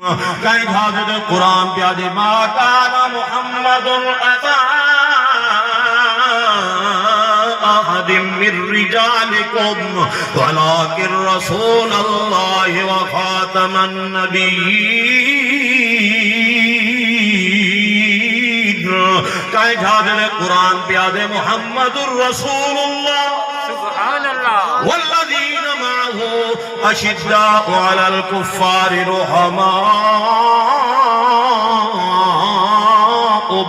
کہیں حافظ قرآن پیادے ما کان محمد ابا احد من رجالکم ولکن رسول اللہ وخاتم النبیین کہیں حافظ قرآن پیادے محمد الرسول اللہ سبحان اللہ والذین معه اشداء علی الکفار رحماء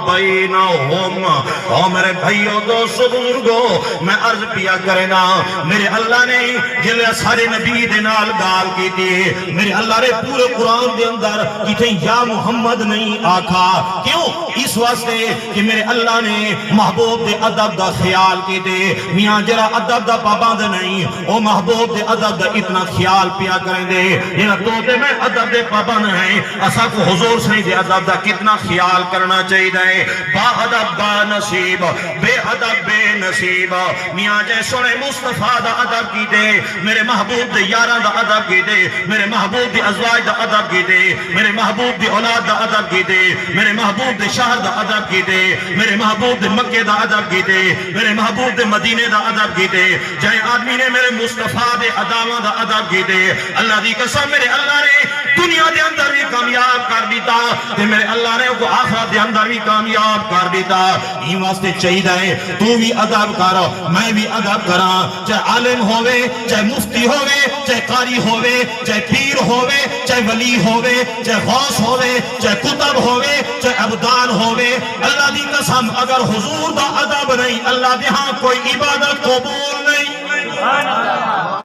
بینہم۔ اور میرے بھائیوں دوستو بزرگو میں عرض پیا کرنا میرے اللہ نے جلے سارے نبی دے نال گال کی تھی میرے اللہ نے پورے قرآن دے اندر کتے یا محمد نہیں آکھا کیوں اس واسطے کہ میرے اللہ نے محبوب دے ادب دا خیال کی دے میاں جرا ادب دا پابند نہیں او محبوب دے ادب دا اتنا خیال پیا کریں دے جنہاں تو دے میں ادب دے پابند ہیں اسا کو حضور سے دے ادب دا کتنا خیال کرنا چاہیے با ادب با نصیب بے ادب بے نصیب میاں جے سونے مصطفیٰ دا ادب کی دے میرے محبوب دے یاراں دا ادب کی دے میرے محبوب دے ازواج دا ادب کی دے میرے محبوب دے اولاد دا ادب کی دے میرے محبوب دے شہر دا ادب کی دے میرے محبوب دے مکے دا ادب کی دے میرے محبوب دے مدینے دا ادب کی دے جائے آدمی نے میرے مصطفیٰ دے ادامہ دا ادب کی دے اللہ دی قسم میرے اللہ نے دنیا دے اندر بھی کامیاب کر دیتا تے میرے اللہ نے کو آخرت دے اندر بھی کامیاب کر دیتا ہی واسطے چاہیے ہے تو بھی ادب کر میں بھی ادب کراں چاہے عالم ہوئے چاہے مفتی ہوئے چاہے قاری ہوئے چاہے پیر ہوئے چاہے ولی ہوئے چاہے غوث ہوئے چاہے کتب ہوئے چاہے ابدال ہوئے اللہ دی قسم اگر حضور دا ادب نہیں اللہ دے ہاں کوئی عبادت قبول نہیں